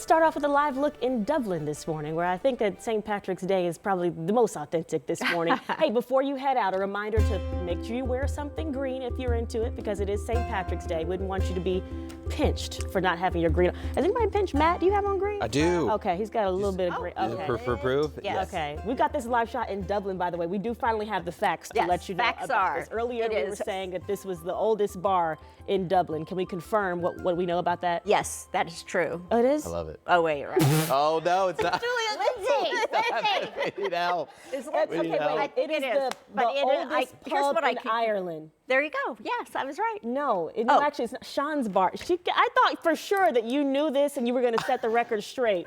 start off with a live look in Dublin this morning, where I think that St. Patrick's Day is probably the most authentic this morning. Hey, before you head out, a reminder to make sure you wear something green if you're into it, because it is St. Patrick's Day. Wouldn't want you to be pinched for not having your green on. Has anybody pinched Matt? Do you have on green? I do. Okay, he's got a little bit of green. Okay. For proof? Yes. Okay, we've got this live shot in Dublin, by the way. We do finally have the facts to let you know facts about are. this. Earlier we were saying that this was the oldest bar in Dublin. Can we confirm what we know about that? Yes, that is true. Oh, it is? I love it. Oh, wait, right. Oh, no, it's not. Lindsay. We need help. Okay, We need help. wait, it is the oldest here's pub what I in can- Ireland. There you go. Yes, I was right. No, Oh. actually, it's not Sean's bar. I thought for sure that you knew this and you were going to set the record straight.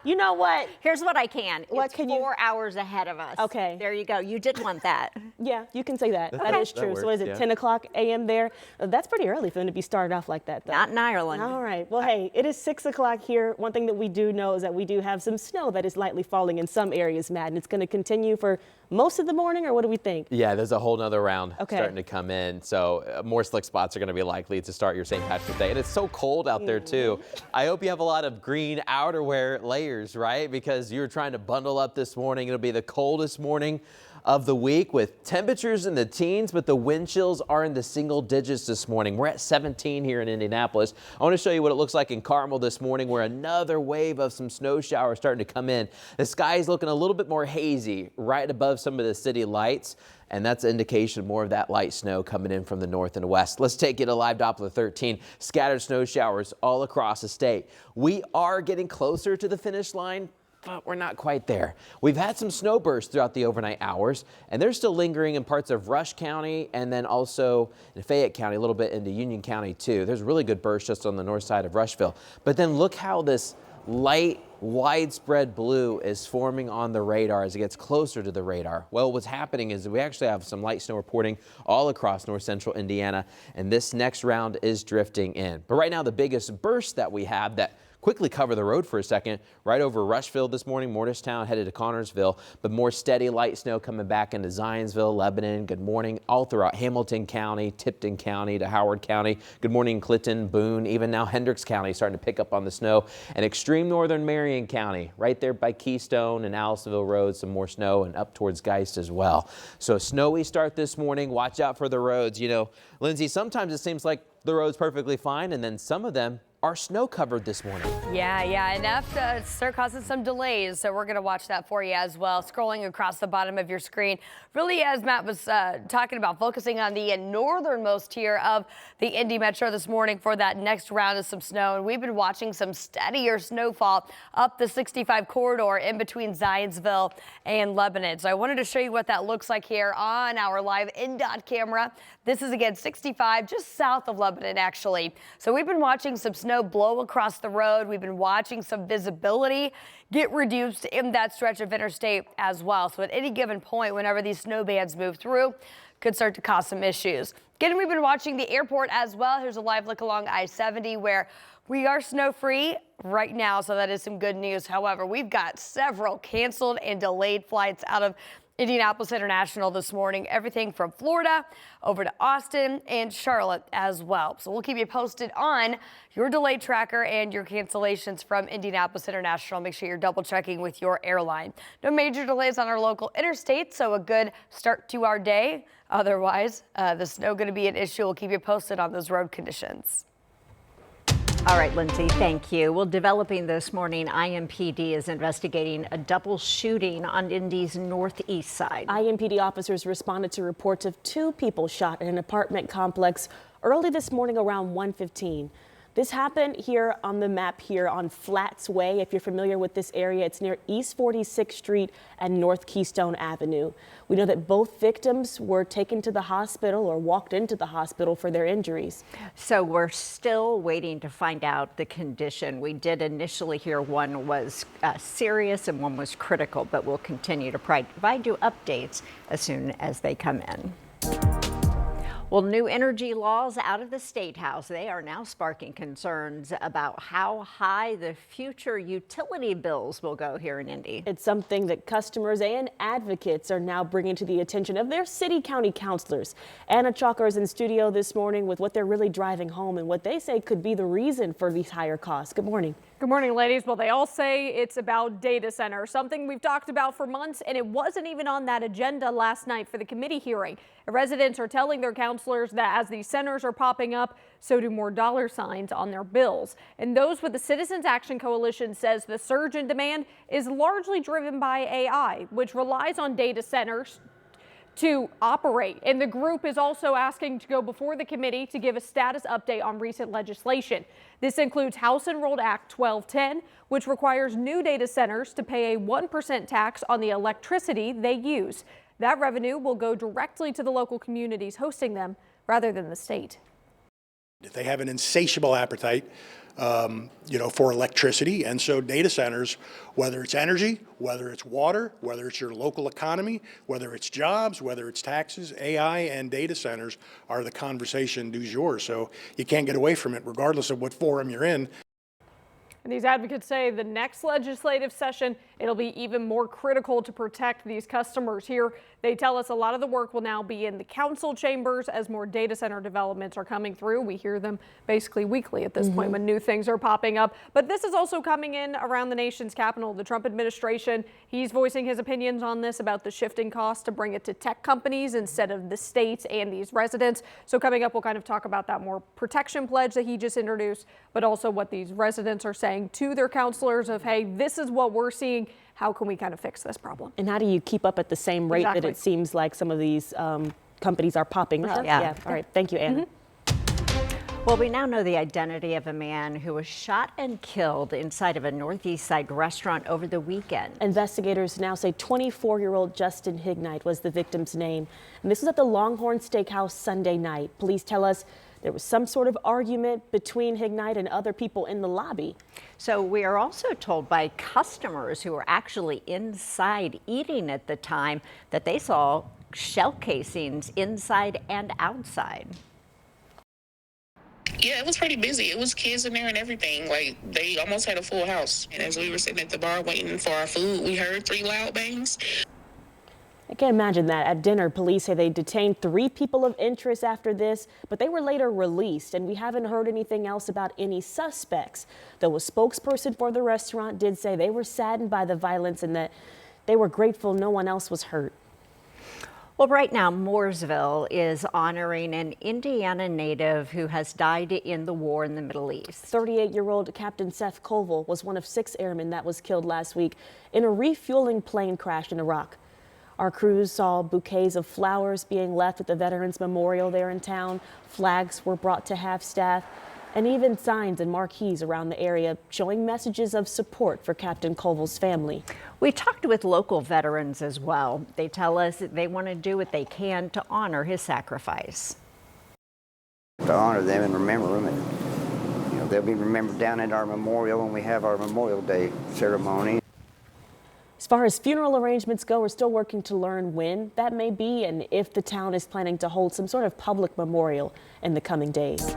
You know what? Here's what I can. What it's can you- 4 hours ahead of us. Okay. There you go. You did want that. Yeah, you can say that. That is that true. works, So what is it, yeah. 10 o'clock a.m. there? That's pretty early for them to be started off like that, though. Not in Ireland. All right. Well, hey, it is 6 o'clock here. One thing that we do know is that we do have some snow that is lightly falling in some areas, Matt, and it's going to continue for most of the morning, or what do we think? Yeah, there's a whole nother round Okay. starting to come in. So more slick spots are going to be likely to start your St. Patrick's Day. And it's so cold out there, too. I hope you have a lot of green outerwear layers, right? Because you're trying to bundle up this morning. It'll be the coldest morning of the week with temperatures in the teens, but the wind chills are in the single digits this morning. We're at 17 here in Indianapolis. I want to show you what it looks like in Carmel this morning, where another wave of some snow showers starting to come in. The sky is looking a little bit more hazy right above some of the city lights, and that's an indication of more of that light snow coming in from the north and west. Let's take you to Live Doppler 13. Scattered snow showers all across the state. We are getting closer to the finish line, but we're not quite there. We've had some snow bursts throughout the overnight hours, and they're still lingering in parts of Rush County and then also in Fayette County, a little bit into Union County too. There's really good bursts just on the north side of Rushville. But then look how this light, widespread blue is forming on the radar as it gets closer to the radar. Well, what's happening is we actually have some light snow reporting all across north central Indiana, and this next round is drifting in. But right now, the biggest burst that we have that quickly cover the road for a second, right over Rushville this morning, Morristown headed to Connorsville, but more steady light snow coming back into Zionsville, Lebanon. Good morning all throughout Hamilton County, Tipton County to Howard County. Good morning, Clinton, Boone, even now Hendricks County starting to pick up on the snow. And extreme northern Marion County, right there by Keystone and Allisonville Road, some more snow, and up towards Geist as well. So a snowy start this morning. Watch out for the roads. You know, Lindsay, sometimes it seems like the road's perfectly fine, and then some of them are snow covered this morning. Yeah, enough to start causing some delays. So we're going to watch that for you as well. Scrolling across the bottom of your screen, really, as Matt was talking about, focusing on the northernmost tier of the Indy Metro this morning for that next round of some snow. And we've been watching some steadier snowfall up the 65 corridor in between Zionsville and Lebanon. So I wanted to show you what that looks like here on our live InDOT camera. This is again 65 just south of Lebanon, actually. So we've been watching some snow blow across the road. We've been watching some visibility get reduced in that stretch of interstate as well. So at any given point, whenever these snow bands move through, could start to cause some issues. Again, we've been watching the airport as well. Here's a live look along I-70 where we are snow-free right now, so that is some good news. However, we've got several canceled and delayed flights out of Indianapolis International this morning, everything from Florida over to Austin and Charlotte as well. So we'll keep you posted on your delay tracker and your cancellations from Indianapolis International. Make sure you're double checking with your airline. No major delays on our local interstate, so a good start to our day. Otherwise, the snow going to be an issue. We'll keep you posted on those road conditions. All right, Lindsay, thank you. Well, developing this morning, IMPD is investigating a double shooting on Indy's northeast side. IMPD officers responded to reports of 2 people shot in an apartment complex early this morning around 1:15. This happened here on the map here on Flats Way. If you're familiar with this area, it's near East 46th Street and North Keystone Avenue. We know that both victims were taken to the hospital or walked into the hospital for their injuries. So we're still waiting to find out the condition. We did initially hear one was serious and one was critical, but we'll continue to provide you updates as soon as they come in. Well, new energy laws out of the State House, they are now sparking concerns about how high the future utility bills will go here in Indy. It's something that customers and advocates are now bringing to the attention of their city county councilors. Anna Chalker is in studio this morning with what they're really driving home and what they say could be the reason for these higher costs. Good morning. Good morning, ladies. Well, they all say it's about data centers, something we've talked about for months, and it wasn't even on that agenda last night for the committee hearing. Residents are telling their counselors that as these centers are popping up, so do more dollar signs on their bills. And those with the Citizens Action Coalition says the surge in demand is largely driven by AI, which relies on data centers to operate. And the group is also asking to go before the committee to give a status update on recent legislation. This includes House Enrolled Act 1210, which requires new data centers to pay a 1% tax on the electricity they use. That revenue will go directly to the local communities hosting them rather than the state. They have an insatiable appetite, for electricity, and so data centers, whether it's energy, whether it's water, whether it's your local economy, whether it's jobs, whether it's taxes, AI and data centers are the conversation du jour. So you can't get away from it, regardless of what forum you're in. And these advocates say the next legislative session, it'll be even more critical to protect these customers here. They tell us a lot of the work will now be in the council chambers as more data center developments are coming through. We hear them basically weekly at this point when new things are popping up. But this is also coming in around the nation's capital. The Trump administration, he's voicing his opinions on this about the shifting costs to bring it to tech companies instead of the states and these residents. So coming up, we'll kind of talk about that more protection pledge that he just introduced, but also what these residents are saying to their counselors of, hey, this is what we're seeing. How can we kind of fix this problem? And how do you keep up at the same rate that it seems like some of these companies are popping up? Sure. Yeah. All right. Thank you, Anna. Well, we now know the identity of a man who was shot and killed inside of a Northeast Side restaurant over the weekend. Investigators now say 24-year-old Justin Hignite was the victim's name. And this was at the Longhorn Steakhouse Sunday night. Police tell us there was some sort of argument between Hignite and other people in the lobby. So we are also told by customers who were actually inside eating at the time that they saw shell casings inside and outside. Yeah, it was pretty busy. It was kids in there and everything. Like, they almost had a full house. And as we were sitting at the bar waiting for our food, we heard 3 loud bangs. I can't imagine that. At dinner, police say they detained 3 people of interest after this, but they were later released, and we haven't heard anything else about any suspects. Though a spokesperson for the restaurant did say they were saddened by the violence and that they were grateful no one else was hurt. Well, right now, Mooresville is honoring an Indiana native who has died in the war in the Middle East. 38-year-old Captain Seth Colville was one of 6 airmen that was killed last week in a refueling plane crash in Iraq. Our crews saw bouquets of flowers being left at the Veterans Memorial there in town. Flags were brought to half-staff, and even signs and marquees around the area showing messages of support for Captain Colville's family. We talked with local veterans as well. They tell us that they want to do what they can to honor his sacrifice. To honor them and remember them, and they'll be remembered down at our memorial when we have our Memorial Day ceremony. As far as funeral arrangements go, we're still working to learn when that may be and if the town is planning to hold some sort of public memorial in the coming days.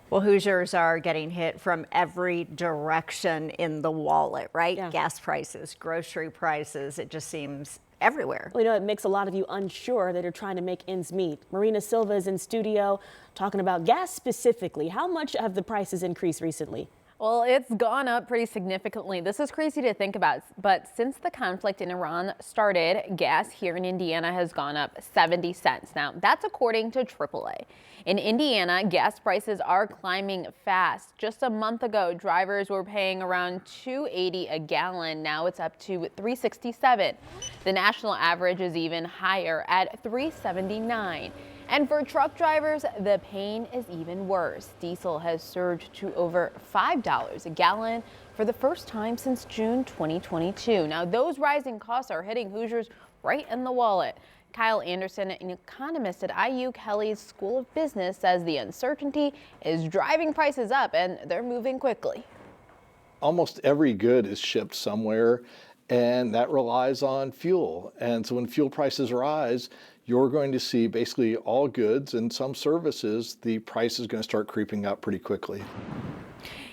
Well, Hoosiers are getting hit from every direction in the wallet, right? Yeah. Gas prices, grocery prices, it just seems everywhere. Well, it makes a lot of you unsure that are trying to make ends meet. Marina Silva is in studio talking about gas specifically. How much have the prices increased recently? Well, it's gone up pretty significantly. This is crazy to think about, but since the conflict in Iran started, gas here in Indiana has gone up 70 cents. Now, that's according to AAA. In Indiana, gas prices are climbing fast. Just a month ago, drivers were paying around $2.80 a gallon. Now it's up to $3.67. The national average is even higher at $3.79. And for truck drivers, the pain is even worse. Diesel has surged to over $5 a gallon for the first time since June 2022. Now, those rising costs are hitting Hoosiers right in the wallet. Kyle Anderson, an economist at IU Kelly's School of Business, says the uncertainty is driving prices up and they're moving quickly. Almost every good is shipped somewhere, and that relies on fuel. And so when fuel prices rise, you're going to see basically all goods and some services, the price is going to start creeping up pretty quickly.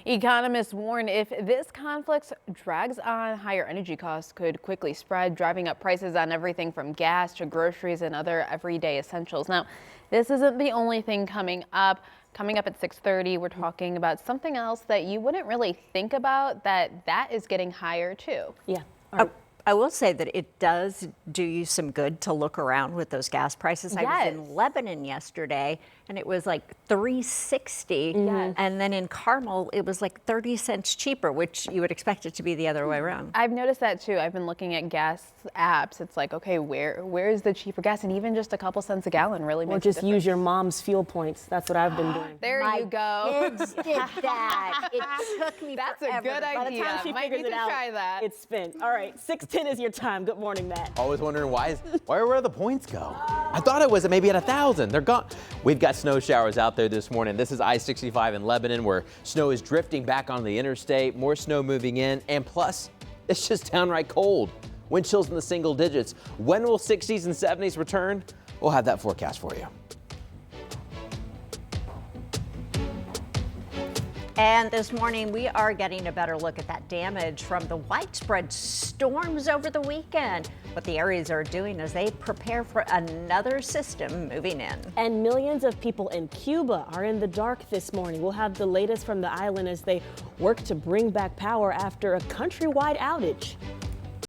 Economists warn if this conflict drags on, higher energy costs could quickly spread, driving up prices on everything from gas to groceries and other everyday essentials. Now, this isn't the only thing coming up. Coming up at 6:30, we're talking about something else that you wouldn't really think about, that is getting higher too. Yeah. All right. I will say that it does do you some good to look around with those gas prices. I was in Lebanon yesterday and it was like $3.60. And then in Carmel, it was like 30 cents cheaper, which you would expect it to be the other way around. I've noticed that too. I've been looking at gas apps. It's like, okay, where is the cheaper gas? And even just a couple cents a gallon really makes Or a just difference. use your mom's fuel points. That's what I've been doing. There you go. Kids did that. It took me That's forever. a good idea. By the time she Might figures need it to out, try that. it's spent. All right, 6:10 is your time. Good morning, Matt. Always wondering where the points go? I thought it was maybe at 1,000. They're gone. We've got snow showers out there this morning. This is I-65 in Lebanon where snow is drifting back on the interstate, more snow moving in, and plus it's just downright cold. Wind chills in the single digits. When will 60s and 70s return? We'll have that forecast for you. And this morning, we are getting a better look at that damage from the widespread storms over the weekend. What the areas are doing as they prepare for another system moving in. And millions of people in Cuba are in the dark this morning. We'll have the latest from the island as they work to bring back power after a countrywide outage.